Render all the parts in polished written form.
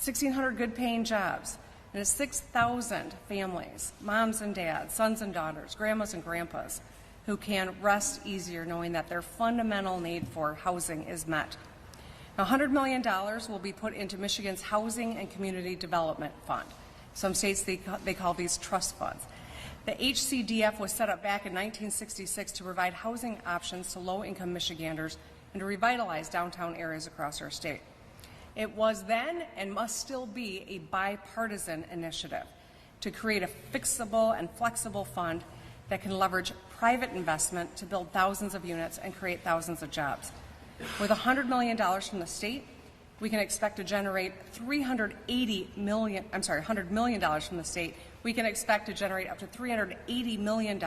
1,600 good-paying jobs, and it's 6,000 families, moms and dads, sons and daughters, grandmas and grandpas, who can rest easier knowing that their fundamental need for housing is met. Now, $100 million will be put into Michigan's Housing and Community Development Fund. Some states, they call these trust funds. The HCDF was set up back in 1966 to provide housing options to low-income Michiganders and to revitalize downtown areas across our state. It was then and must still be a bipartisan initiative to create a fixable and flexible fund that can leverage private investment to build thousands of units and create thousands of jobs. With $100 million from the state, we can expect to generate $100 million from the state. We can expect to generate up to $380 million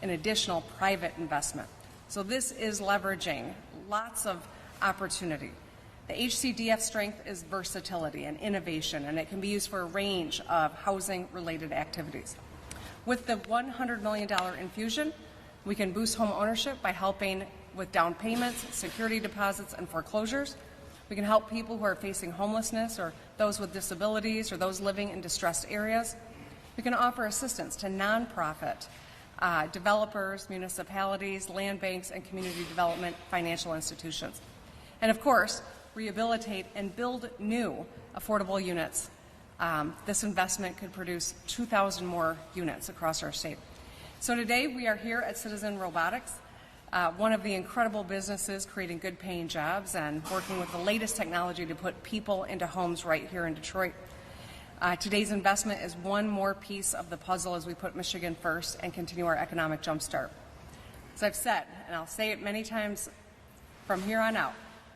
in additional private investment. So this is leveraging lots of opportunity. The HCDF strength is versatility and innovation, and it can be used for a range of housing-related activities. With the $100 million infusion, we can boost home ownership by helping with down payments, security deposits, and foreclosures. We can help people who are facing homelessness or those with disabilities or those living in distressed areas. We can offer assistance to nonprofit developers, municipalities, land banks, and community development financial institutions. And of course, rehabilitate and build new affordable units. This investment could produce 2,000 more units across our state. So today we are here at Citizen Robotics, one of the incredible businesses creating good paying jobs and working with the latest technology to put people into homes right here in Detroit. Today's investment is one more piece of the puzzle as we put Michigan first and continue our economic jumpstart. As I've said, and I'll say it many times from here on out,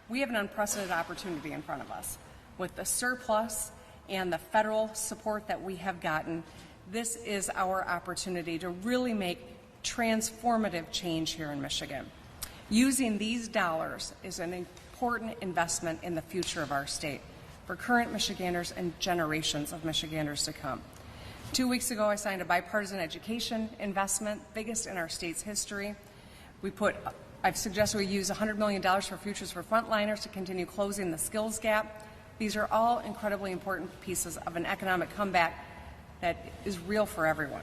we have an unprecedented opportunity in front of us. With the surplus and the federal support that we have gotten, this is our opportunity to really make transformative change here in Michigan. Using these dollars is an important investment in the future of our state for current Michiganders and generations of Michiganders to come. 2 weeks ago, I signed a bipartisan education investment, biggest in our state's history. I've suggested we use $100 million for Futures for Frontliners to continue closing the skills gap. These are all incredibly important pieces of an economic comeback that is real for everyone.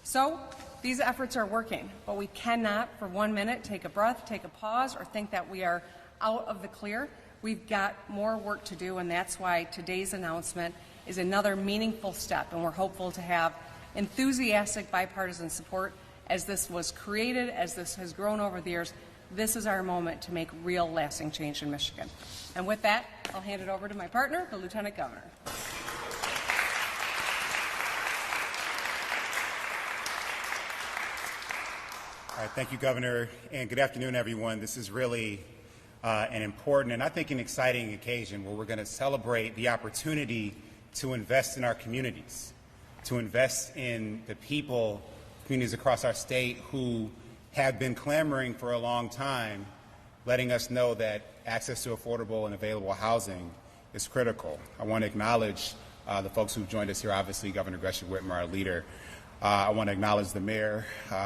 So these efforts are working, but we cannot for 1 minute take a breath, take a pause, or think that we are out of the clear. We've got more work to do, and that's why today's announcement is another meaningful step, and we're hopeful to have enthusiastic bipartisan support as this was created, as this has grown over the years. This is our moment to make real lasting change in Michigan. And with that, I'll hand it over to my partner, the Lieutenant Governor. All right, thank you, Governor, and good afternoon, everyone. This is really an important and I think an exciting occasion where we're going to celebrate the opportunity to invest in our communities, to invest in the people, communities across our state who have been clamoring for a long time, letting us know that access to affordable and available housing is critical. I want to acknowledge the folks who've joined us here, obviously Governor Whitmer, our leader. I want to acknowledge the mayor,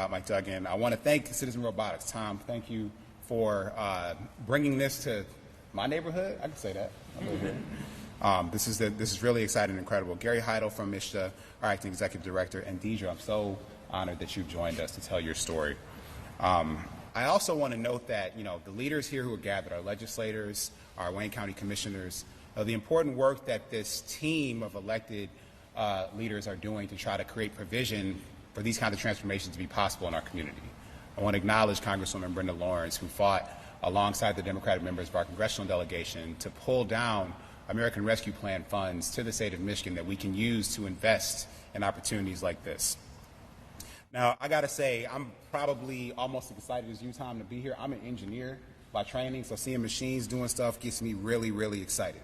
Mike Duggan. I want to thank Citizen Robotics. Tom, thank you for bringing this to my neighborhood. I can say that. I live here. This is really exciting and incredible. Gary Heidel from MISHDA, our acting executive director, and Deidre, I'm so honored that you've joined us to tell your story. I also want to note that, the leaders here who are gathered, our legislators, our Wayne County commissioners, the important work that this team of elected leaders are doing to try to create provision for these kinds of transformations to be possible in our community. I want to acknowledge Congresswoman Brenda Lawrence, who fought alongside the Democratic members of our congressional delegation to pull down American Rescue Plan funds to the state of Michigan that we can use to invest in opportunities like this. Now, I got to say, I'm probably almost as excited as you, Tom, to be here. I'm an engineer by training, so seeing machines doing stuff gets me really, really excited.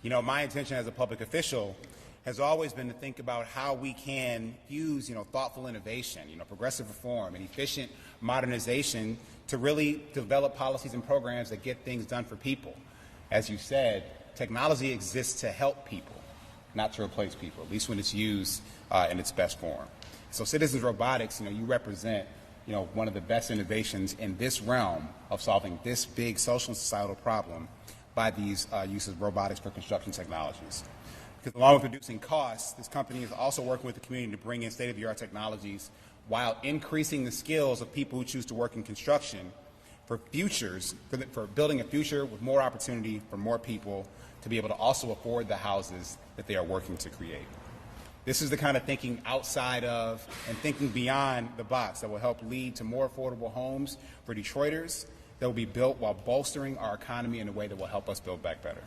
My intention as a public official has always been to think about how we can use, thoughtful innovation, progressive reform and efficient modernization to really develop policies and programs that get things done for people. As you said, technology exists to help people, not to replace people, at least when it's used in its best form. So Citizens Robotics, you represent, one of the best innovations in this realm of solving this big social and societal problem by these uses of robotics for construction technologies. Because along with reducing costs, this company is also working with the community to bring in state-of-the-art technologies while increasing the skills of people who choose to work in construction for building a future with more opportunity for more people to be able to also afford the houses that they are working to create. This is the kind of thinking outside of and thinking beyond the box that will help lead to more affordable homes for Detroiters that will be built while bolstering our economy in a way that will help us build back better.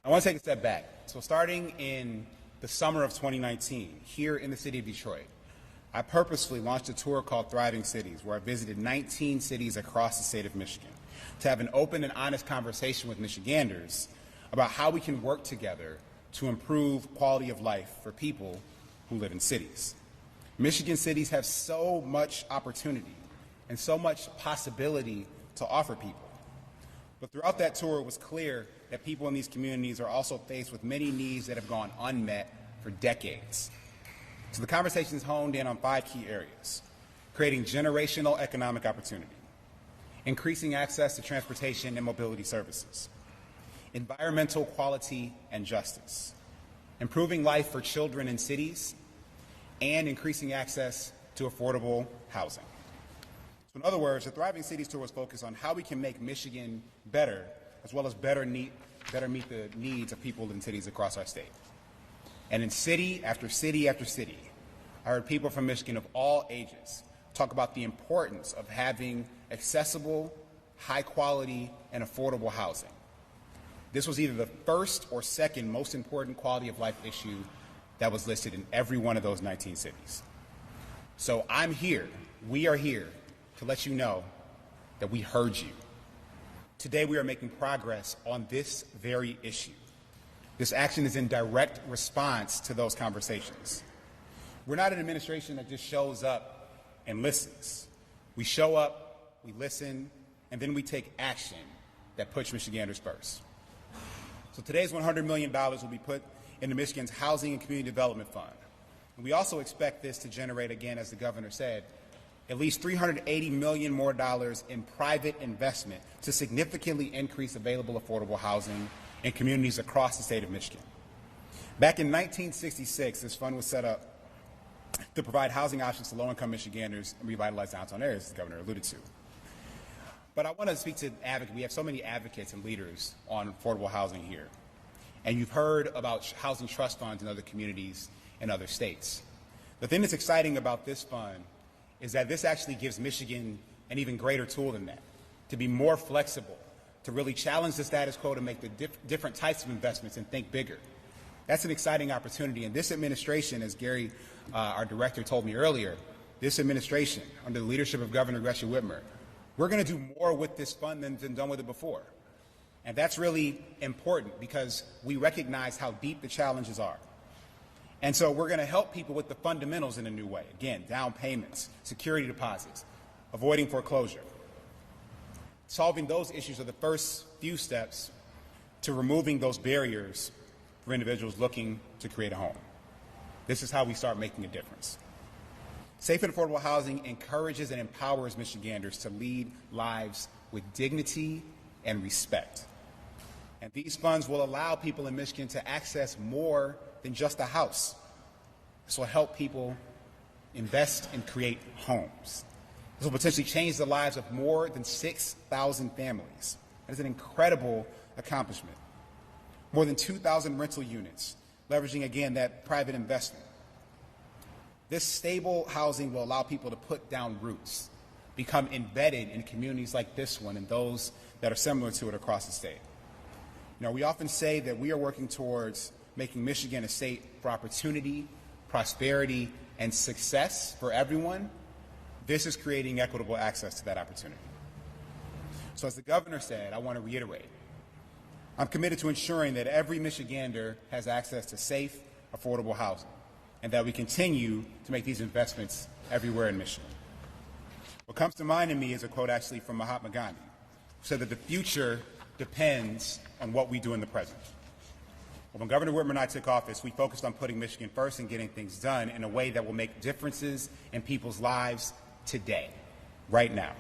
I want to take a step back. So starting in the summer of 2019, here in the city of Detroit, I purposefully launched a tour called Thriving Cities, where I visited 19 cities across the state of Michigan to have an open and honest conversation with Michiganders about how we can work together to improve quality of life for people who live in cities. Michigan cities have so much opportunity and so much possibility to offer people. But throughout that tour, it was clear that people in these communities are also faced with many needs that have gone unmet for decades. So the conversation is honed in on 5 key areas: creating generational economic opportunity, increasing access to transportation and mobility services, environmental quality and justice, improving life for children in cities, and increasing access to affordable housing. So in other words, the Thriving Cities Tour was focused on how we can make Michigan better, as well as better meet the needs of people in cities across our state. And in city after city after city, I heard people from Michigan of all ages talk about the importance of having accessible, high quality, and affordable housing. This was either the first or second most important quality of life issue that was listed in every one of those 19 cities. So I'm here, we are here, to let you know that we heard you. Today we are making progress on this very issue. This action is in direct response to those conversations. We're not an administration that just shows up and listens. We show up, we listen, and then we take action that puts Michiganders first. So today's $100 million will be put into Michigan's Housing and Community Development Fund. And we also expect this to generate, again, as the governor said, at least $380 million more in private investment to significantly increase available affordable housing in communities across the state of Michigan. Back in 1966, this fund was set up to provide housing options to low-income Michiganders and revitalize downtown areas, as the governor alluded to. But I want to speak to advocates. We have so many advocates and leaders on affordable housing here. And you've heard about housing trust funds in other communities and other states. The thing that's exciting about this fund is that this actually gives Michigan an even greater tool than that, to be more flexible, to really challenge the status quo, to make the different types of investments and think bigger. That's an exciting opportunity. And this administration, as Gary, our director, told me earlier, this administration, under the leadership of Governor Whitmer, we're going to do more with this fund than been done with it before. And that's really important because we recognize how deep the challenges are. And so we're going to help people with the fundamentals in a new way. Again, down payments, security deposits, avoiding foreclosure. Solving those issues are the first few steps to removing those barriers for individuals looking to create a home. This is how we start making a difference. Safe and affordable housing encourages and empowers Michiganders to lead lives with dignity and respect. And these funds will allow people in Michigan to access more than just a house. This will help people invest and create homes. This will potentially change the lives of more than 6,000 families. That is an incredible accomplishment. More than 2,000 rental units, leveraging, again, that private investment. This stable housing will allow people to put down roots, become embedded in communities like this one and those that are similar to it across the state. You know, we often say that we are working towards making Michigan a state for opportunity, prosperity, and success for everyone. This is creating equitable access to that opportunity. So as the governor said, I want to reiterate, I'm committed to ensuring that every Michigander has access to safe, affordable housing, and that we continue to make these investments everywhere in Michigan. What comes to mind in me is a quote actually from Mahatma Gandhi, who said that the future depends on what we do in the present. Well, when Governor Whitmer and I took office, we focused on putting Michigan first and getting things done in a way that will make differences in people's lives today, right now.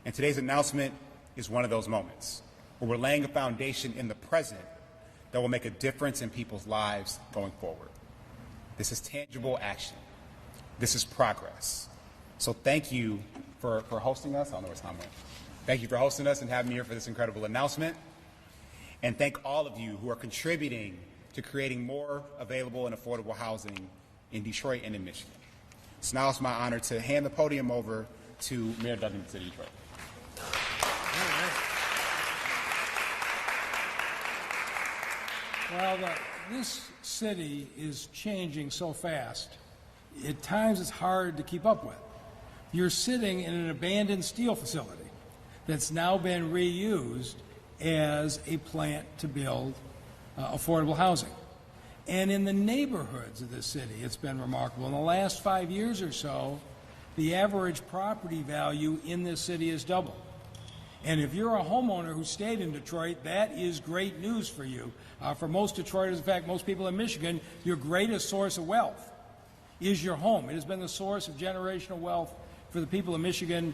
And today's announcement is one of those moments. but we're laying a foundation in the present that will make a difference in people's lives going forward. This is tangible action. This is progress. So thank you for hosting us. I don't know where time went. Thank you for hosting us and having me here for this incredible announcement. And thank all of you who are contributing to creating more available and affordable housing in Detroit and in Michigan. So now it's my honor to hand the podium over to Mayor Duggan of the City of Detroit. Well, this city is changing so fast, at times it's hard to keep up with. You're sitting in an abandoned steel facility that's now been reused as a plant to build affordable housing. And in the neighborhoods of this city, it's been remarkable. In the last 5 years or so, the average property value in this city has doubled. And if you're a homeowner who stayed in Detroit, that is great news for you. For most Detroiters, in fact, most people in Michigan, your greatest source of wealth is your home. It has been the source of generational wealth for the people of Michigan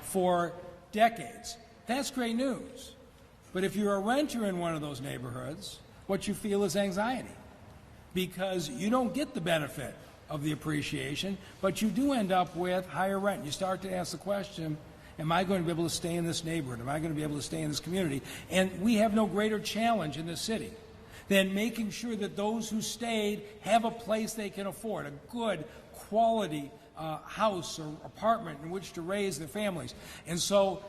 for decades. That's great news. But if you're a renter in one of those neighborhoods, what you feel is anxiety, because you don't get the benefit of the appreciation, but you do end up with higher rent. You start to ask the question, am I going to be able to stay in this neighborhood? Am I going to be able to stay in this community? And we have no greater challenge in this city than making sure that those who stayed have a place they can afford, a good quality house or apartment in which to raise their families. And so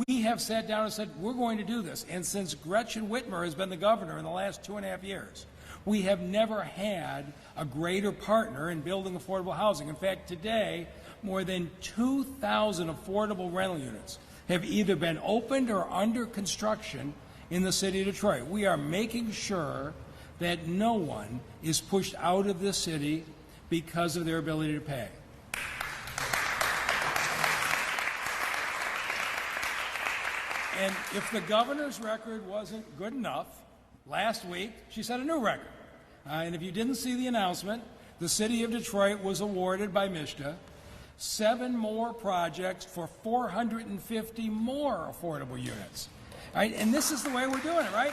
we have sat down and said, we're going to do this. And since Gretchen Whitmer has been the governor in the last 2.5 years, we have never had a greater partner in building affordable housing. In fact, today, more than 2,000 affordable rental units have either been opened or under construction in the city of Detroit. We are making sure that no one is pushed out of this city because of their ability to pay. And if the governor's record wasn't good enough, last week she set a new record. And if you didn't see the announcement, the city of Detroit was awarded by MSHDA 7 more projects for 450 more affordable units. Right? And this is the way we're doing it, right?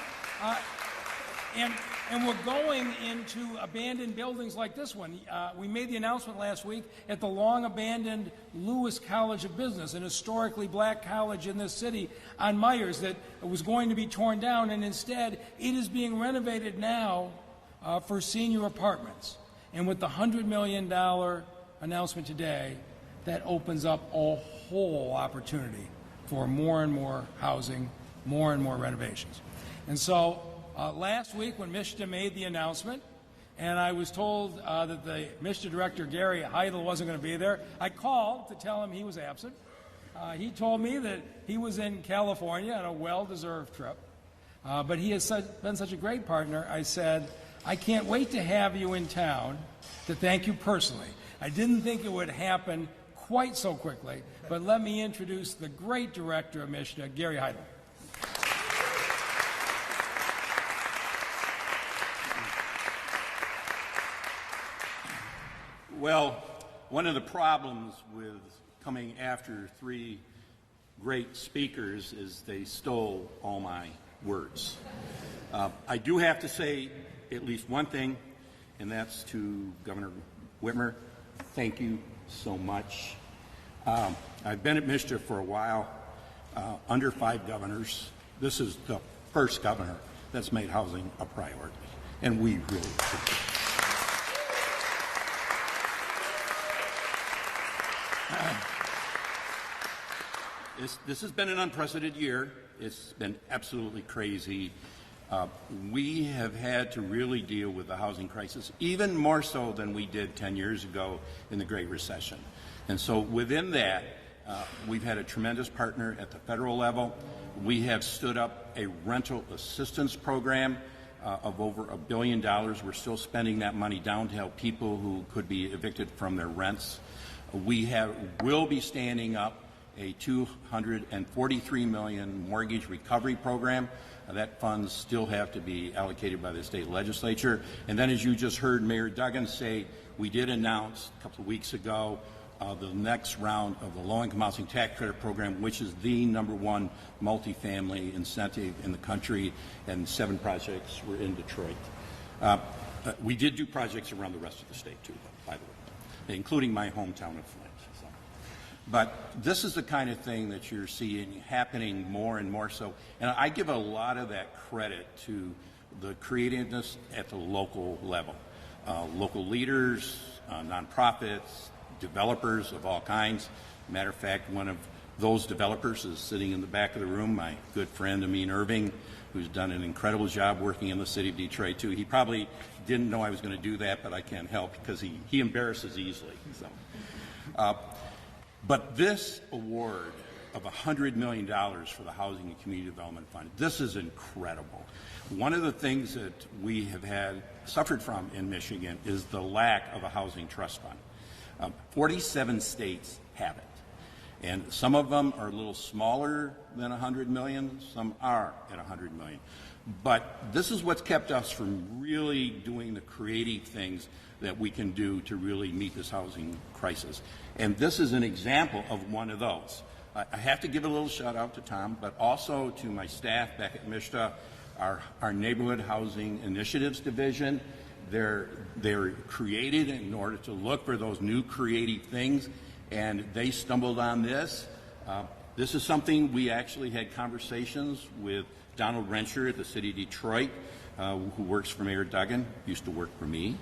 And we're going into abandoned buildings like this one. We made the announcement last week at the long-abandoned Lewis College of Business, an historically black college in this city on Myers, that was going to be torn down, and instead it is being renovated now for senior apartments. And with the $100 million announcement today, that opens up a whole opportunity for more and more housing, more and more renovations. And so last week when MSHDA made the announcement, and I was told that the MSHDA director, Gary Heidel, wasn't going to be there, I called to tell him he was absent. He told me that he was in California on a well-deserved trip, but he has been such a great partner. I said, I can't wait to have you in town to thank you personally. I didn't think it would happen quite so quickly, but let me introduce the great director of MSHDA, Gary Heidel. Well, one of the problems with coming after 3 great speakers is they stole all my words. I do have to say at least one thing, and that's to Governor Whitmer. Thank you so much. I've been at MSHDA for a while, under 5 governors. This is the first governor that's made housing a priority, and we really appreciate it. This has been an unprecedented year. It's been absolutely crazy. We have had to really deal with the housing crisis, even more so than we did 10 years ago in the Great Recession. And so within that, we've had a tremendous partner at the federal level. We have stood up a rental assistance program of over $1 billion. We're still spending that money down to help people who could be evicted from their rents. We will be standing up a $243 million mortgage recovery program. That funds still have to be allocated by the state legislature. And then, as you just heard Mayor Duggan say, we did announce a couple of weeks ago the next round of the low-income housing tax credit program, which is the #1 multifamily incentive in the country, and 7 projects were in Detroit. We did do projects around the rest of the state too, though, by the way, including my hometown of Flint. So. But this is the kind of thing that you're seeing happening more and more so, and I give a lot of that credit to the creativeness at the local level. Local leaders, nonprofits, developers of all kinds. Matter of fact, one of those developers is sitting in the back of the room, my good friend Amin Irving, who's done an incredible job working in the city of Detroit too. He probably didn't know I was going to do that, but I can't help because he embarrasses easily. So. But this award of $100 million for the Housing and Community Development Fund, this is incredible. One of the things that we have suffered from in Michigan is the lack of a housing trust fund. 47 states have it. And some of them are a little smaller than 100 million, some are at 100 million. But this is what's kept us from really doing the creative things that we can do to really meet this housing crisis. And this is an example of one of those. I have to give a little shout out to Tom, but also to my staff back at MISTA, our Neighborhood Housing Initiatives Division. They're created in order to look for those new creative things, and they stumbled on this. This is something we actually had conversations with Donald Rensher at the city of Detroit, who works for Mayor Duggan, used to work for me.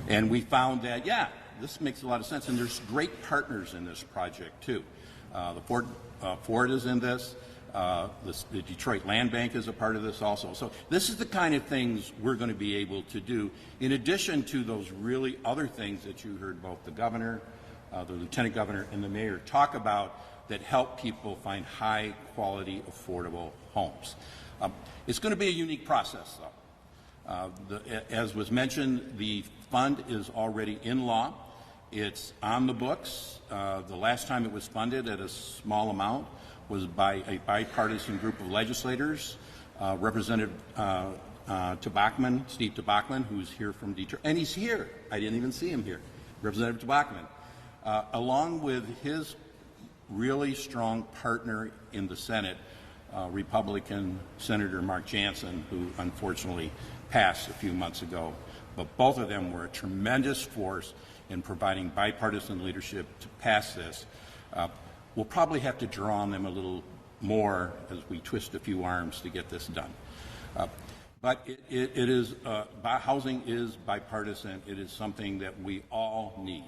And we found that, yeah, this makes a lot of sense, and there's great partners in this project too. The Ford is in this. The Detroit Land Bank is a part of this also. So this is the kind of things we're going to be able to do, in addition to those really other things that you heard both the governor, the lieutenant governor, and the mayor talk about that help people find high-quality, affordable homes. It's going to be a unique process, though. As was mentioned, the fund is already in law. It's on the books. The last time it was funded at a small amount was by a bipartisan group of legislators, Representative Steve Tabachman, who's here from Detroit, and he's here. I didn't even see him here. Representative Tabachman, along with his really strong partner in the Senate, Republican Senator Mark Jansen, who unfortunately passed a few months ago. But both of them were a tremendous force in providing bipartisan leadership to pass this. We'll probably have to draw on them a little more as we twist a few arms to get this done. But housing is bipartisan. It is something that we all need.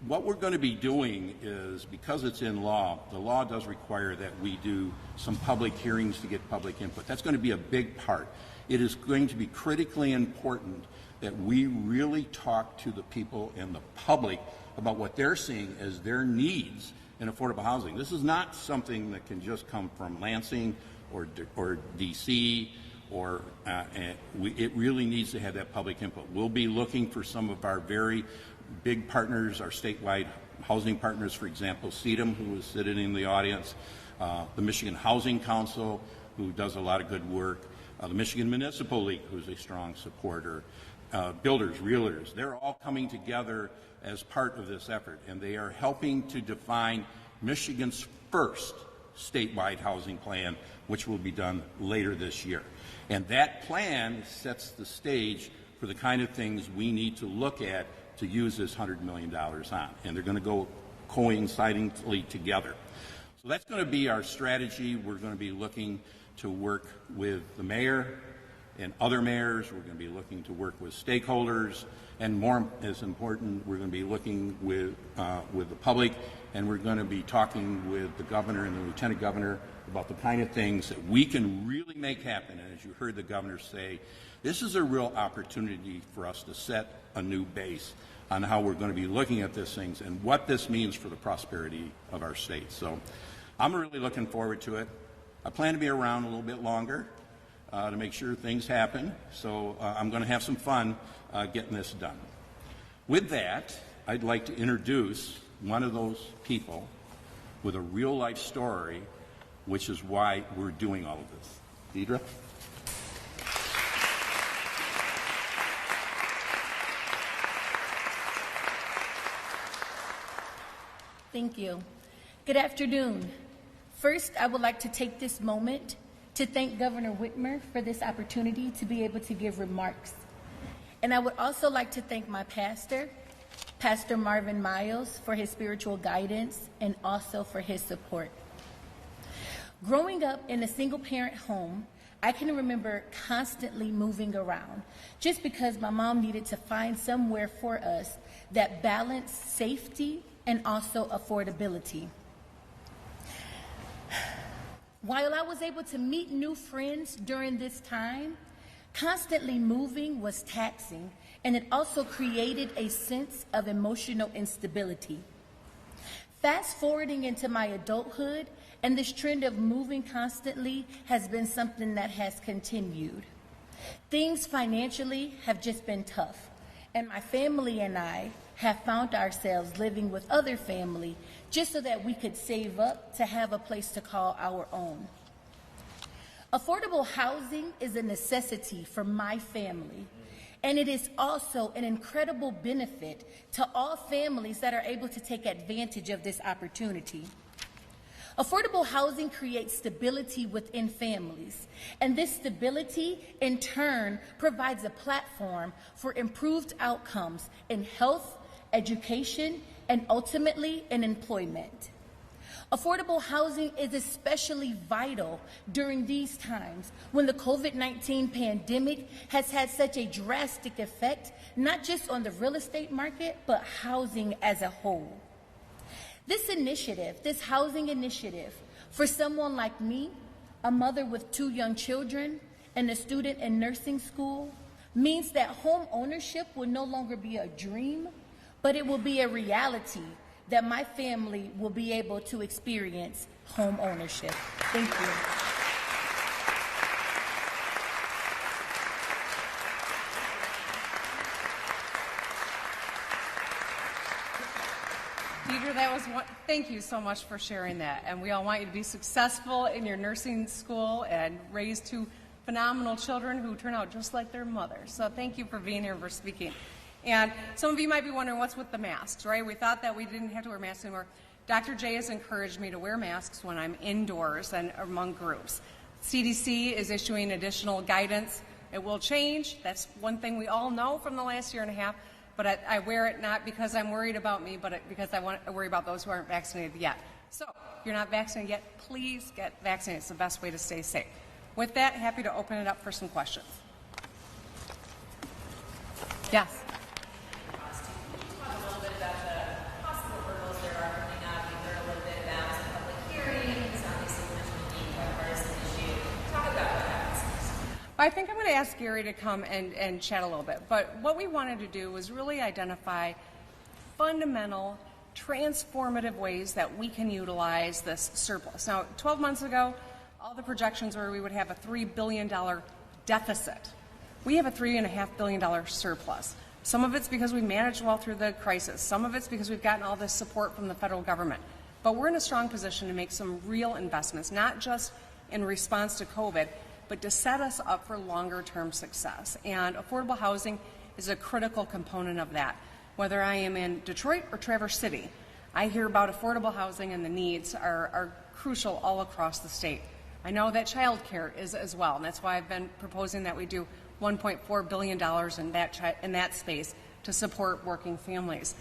What we're going to be doing is, because it's in law, the law does require that we do some public hearings to get public input. That's going to be a big part. It is going to be critically important that we really talk to the people and the public about what they're seeing as their needs in affordable housing. This is not something that can just come from Lansing or DC, or it really needs to have that public input. We'll be looking for some of our very big partners, our statewide housing partners, for example, CEDM, who is sitting in the audience, the Michigan Housing Council, who does a lot of good work, the Michigan Municipal League, who's a strong supporter, builders, realtors. They're all coming together as part of this effort, and they are helping to define Michigan's first statewide housing plan, which will be done later this year. And that plan sets the stage for the kind of things we need to look at to use this $100 million on. And they're going to go coincidingly together. So that's going to be our strategy. We're going to be looking to work with the mayor and other mayors. We're going to be looking to work with stakeholders. And more as important, we're going to be looking with the public, and we're going to be talking with the governor and the lieutenant governor about the kind of things that we can really make happen. And as you heard the governor say, this is a real opportunity for us to set a new base on how we're going to be looking at these things and what this means for the prosperity of our state. So I'm really looking forward to it. I plan to be around a little bit longer to make sure things happen. So I'm going to have some fun getting this done. With that, I'd like to introduce one of those people with a real life story, which is why we're doing all of this. Deidre? Thank you. Good afternoon. First, I would like to take this moment to thank Governor Whitmer for this opportunity to be able to give remarks. And I would also like to thank my pastor, Pastor Marvin Miles, for his spiritual guidance and also for his support. Growing up in a single-parent home, I can remember constantly moving around just because my mom needed to find somewhere for us that balanced safety and also affordability. While I was able to meet new friends during this time, constantly moving was taxing, and it also created a sense of emotional instability. Fast forwarding into my adulthood, and this trend of moving constantly has been something that has continued. Things financially have just been tough, and my family and I have found ourselves living with other family just so that we could save up to have a place to call our own. Affordable housing is a necessity for my family, and it is also an incredible benefit to all families that are able to take advantage of this opportunity. Affordable housing creates stability within families, and this stability, in turn, provides a platform for improved outcomes in health, education, and ultimately in employment. Affordable housing is especially vital during these times when the COVID-19 pandemic has had such a drastic effect, not just on the real estate market, but housing as a whole. This initiative, this housing initiative, for someone like me, a mother with 2 young children and a student in nursing school, means that home ownership will no longer be a dream, but it will be a reality that my family will be able to experience home ownership. Thank you. Deidre, thank you so much for sharing that. And we all want you to be successful in your nursing school and raise 2 phenomenal children who turn out just like their mother. So thank you for being here and for speaking. And some of you might be wondering what's with the masks, right? We thought that we didn't have to wear masks anymore. Dr. J has encouraged me to wear masks when I'm indoors and among groups. CDC is issuing additional guidance. It will change. That's one thing we all know from the last year and a half. But I wear it not because I'm worried about me, but because I worry about those who aren't vaccinated yet. So if you're not vaccinated yet, please get vaccinated. It's the best way to stay safe. With that, happy to open it up for some questions. Yes. I think I'm going to ask Gary to come and chat a little bit. But what we wanted to do was really identify fundamental, transformative ways that we can utilize this surplus. Now, 12 months ago, all the projections were we would have a $3 billion deficit. We have a $3.5 billion surplus. Some of it's because we managed well through the crisis. Some of it's because we've gotten all this support from the federal government. But we're in a strong position to make some real investments, not just in response to COVID, but to set us up for longer-term success. And affordable housing is a critical component of that. Whether I am in Detroit or Traverse City, I hear about affordable housing, and the needs are crucial all across the state. I know that childcare is as well, and that's why I've been proposing that we do $1.4 billion in that space to support working families.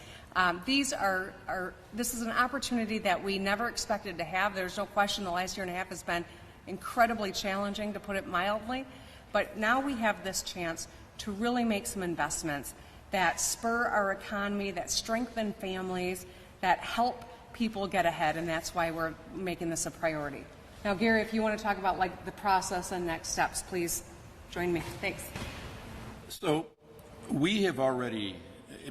This is an opportunity that we never expected to have. There's no question the last year and a half has been incredibly challenging, to put it mildly, but now we have this chance to really make some investments that spur our economy, that strengthen families, that help people get ahead, and that's why we're making this a priority. Now, Gary, if you want to talk about the process and next steps, please join me. Thanks. So we have already,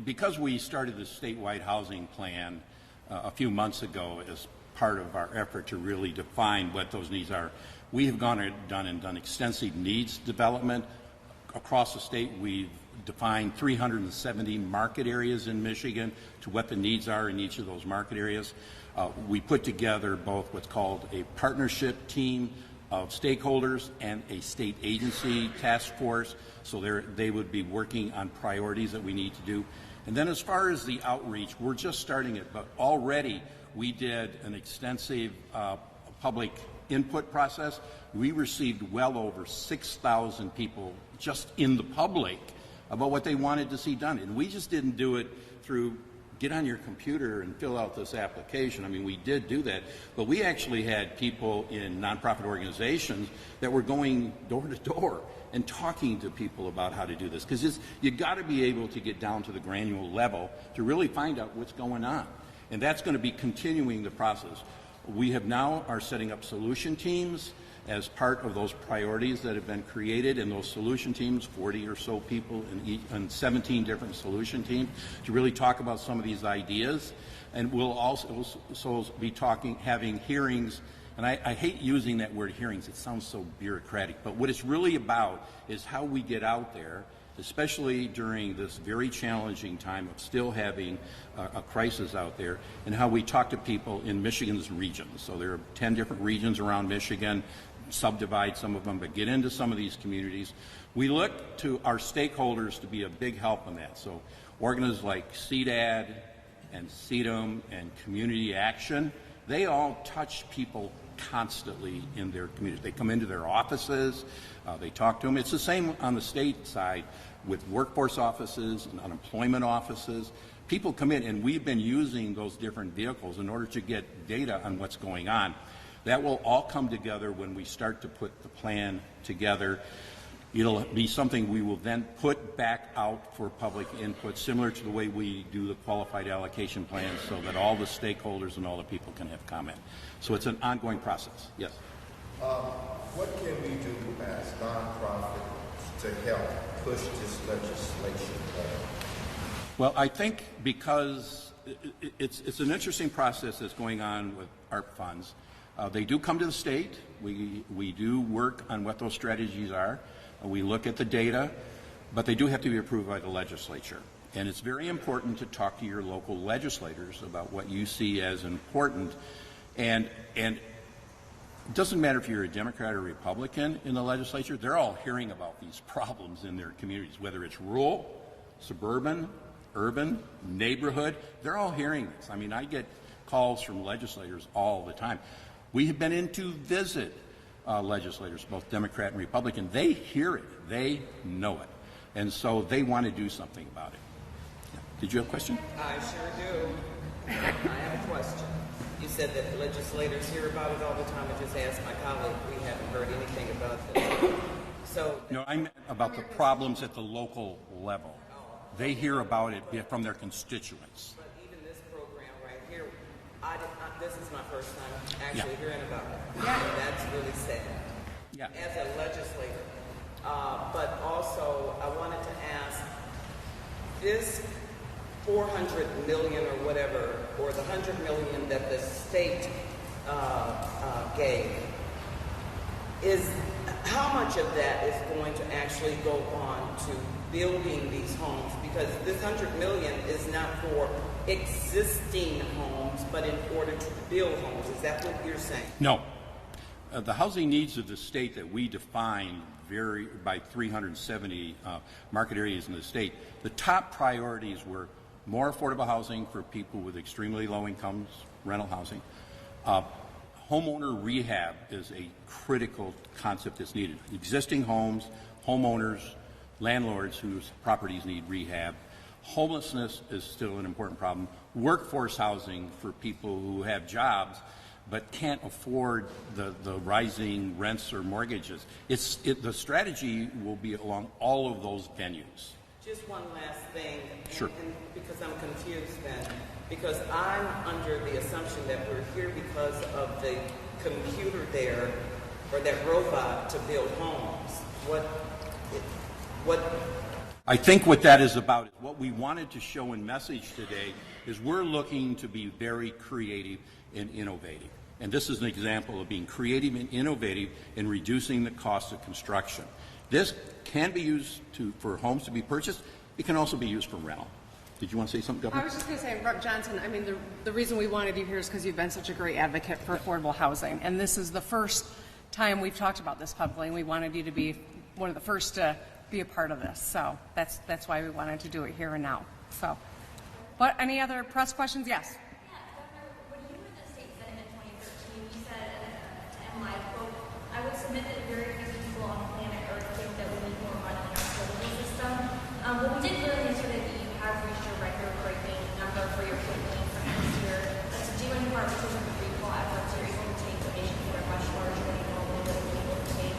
because we started the statewide housing plan a few months ago as part of our effort to really define what those needs are. We have gone and done extensive needs development across the state. We've defined 370 market areas in Michigan to what the needs are in each of those market areas. We put together both what's called a partnership team of stakeholders and a state agency task force, so they would be working on priorities that we need to do. And then as far as the outreach, we're just starting it, but already We did an extensive public input process. We received well over 6,000 people just in the public about what they wanted to see done. And we just didn't do it through get on your computer and fill out this application. I mean, we did do that, but we actually had people in nonprofit organizations that were going door to door and talking to people about how to do this, because you got to be able to get down to the granular level to really find out what's going on. And that's going to be continuing the process. We have now are setting up solution teams as part of those priorities that have been created, and those solution teams, 40 or so people in 17 different solution teams, to really talk about some of these ideas. And we'll also be having hearings, and I hate using that word hearings, it sounds so bureaucratic, but what it's really about is how we get out there, especially during this very challenging time of still having a crisis out there, and how we talk to people in Michigan's regions. So there are 10 different regions around Michigan, subdivide some of them, but get into some of these communities. We look to our stakeholders to be a big help in that. So organizations like CDAD and CDM and Community Action, they all touch people constantly in their communities. They come into their offices, they talk to them. It's the same on the state side with workforce offices and unemployment offices. People come in, and we've been using those different vehicles in order to get data on what's going on. That will all come together when we start to put the plan together. It'll be something we will then put back out for public input, similar to the way we do the qualified allocation plan, so that all the stakeholders and all the people can have comment. So it's an ongoing process. Yes? What can we do as nonprofits to help push this legislation forward? Well, I think because it's an interesting process that's going on with ARP funds. They do come to the state. We do work on what those strategies are. We look at the data, but they do have to be approved by the legislature. And it's very important to talk to your local legislators about what you see as important. And it doesn't matter if you're a Democrat or Republican in the legislature, they're all hearing about these problems in their communities, whether it's rural, suburban, urban, neighborhood, they're all hearing this. I mean, I get calls from legislators all the time. We have been in to visit legislators, both Democrat and Republican. They hear it. They know it. And so they want to do something about it. Yeah. Did you have a question? I sure do. I have a question. You said that the legislators hear about it all the time. I just asked my colleague. We haven't heard anything about this. So no, I meant about the problems at the local level. They hear about it from their constituents. But even this program right here, this is my first time actually hearing about it. Yeah. And that's really sad. Yeah. As a legislator. But also, I wanted to ask, this 400 million or whatever, or the 100 million that the state gave, how much of that is going to actually go on to building these homes? Because this 100 million is not for existing homes, but in order to build homes. Is that what you're saying? No. The housing needs of the state that we define vary by 370 market areas in the state. The top priorities were more affordable housing for people with extremely low incomes, rental housing. Homeowner rehab is a critical concept that's needed. Existing homes, homeowners, landlords whose properties need rehab. Homelessness is still an important problem. Workforce housing for people who have jobs but can't afford the rising rents or mortgages. The strategy will be along all of those venues. Just one last thing, Sure. And because I'm confused then, because I'm under the assumption that we're here because of the computer there, or that robot to build homes. What? I think what that is about, is what we wanted to show in message today, is we're looking to be very creative and innovative. And this is an example of being creative and innovative in reducing the cost of construction. This can be used for homes to be purchased. It can also be used for rental. Did you want to say something, Governor? I was just going to say, Rep. Johnson, I mean, the reason we wanted you here is because you've been such a great advocate for affordable housing. And this is the first time we've talked about this publicly, and we wanted you to be one of the first to be a part of this. So that's why we wanted to do it here and now. So, but any other press questions? Yes. Governor, when you were submit that very few people on planet Earth think that we need more money in our political system. But we did learn yesterday that you have reached a record-breaking number for your campaign for next year. That's due in part because of the recall efforts you're able to take donations that are much larger than you normally would be able to take.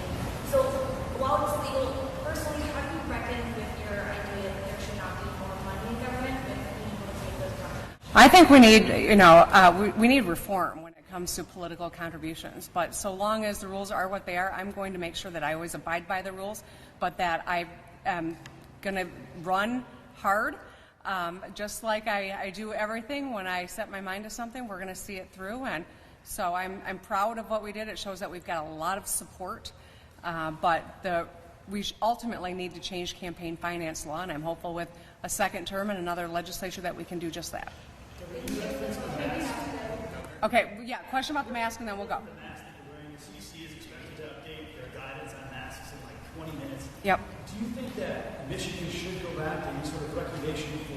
So while it's legal, personally, how do you reckon with your idea that there should not be more money in government with being able to take those numbers? I think we need, we need reform when it comes to political contributions. But so long as the rules are what they are, I'm going to make sure that I always abide by the rules, but that I am going to run hard. Just like I do everything when I set my mind to something, we're going to see it through. And so I'm proud of what we did. It shows that we've got a lot of support. But we ultimately need to change campaign finance law, and I'm hopeful with a second term and another legislature that we can do just that. Okay, yeah, question about the mask, and then we'll go. The mask that you're wearing, the CDC is expected to update their guidance on masks in like 20 minutes. Yep. Do you think that Michigan should go back to any sort of recommendation for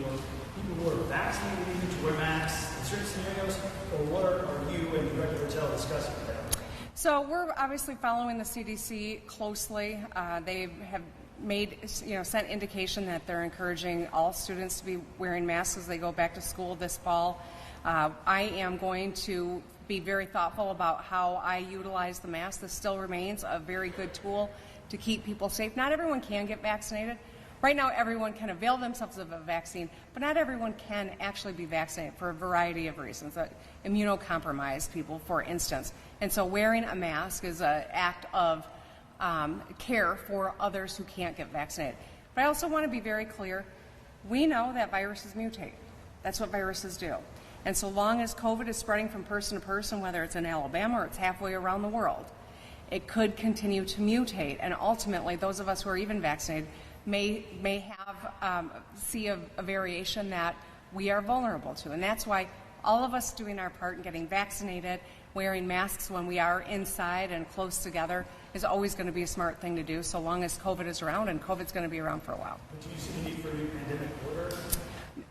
people who are vaccinated even to wear masks in certain scenarios, or what are you and Director Patel discussing with them? So we're obviously following the CDC closely. They have sent indication that they're encouraging all students to be wearing masks as they go back to school this fall. I am going to be very thoughtful about how I utilize the mask. This still remains a very good tool to keep people safe. Not everyone can get vaccinated. Right now, everyone can avail themselves of a vaccine, but not everyone can actually be vaccinated for a variety of reasons. Immunocompromised people, for instance. And so wearing a mask is an act of care for others who can't get vaccinated. But I also want to be very clear. We know that viruses mutate. That's what viruses do. And so long as COVID is spreading from person to person, whether it's in Alabama or it's halfway around the world, it could continue to mutate. And ultimately, those of us who are even vaccinated may have see a variation that we are vulnerable to. And that's why all of us doing our part in getting vaccinated, wearing masks when we are inside and close together is always going to be a smart thing to do so long as COVID is around, and COVID's going to be around for a while. But do you see the need for a new pandemic order?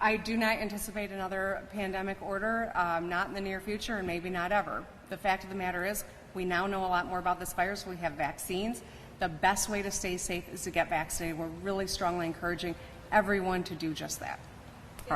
I do not anticipate another pandemic order, not in the near future and maybe not ever. The fact of the matter is we now know a lot more about this virus. We have vaccines. The best way to stay safe is to get vaccinated. We're really strongly encouraging everyone to do just that.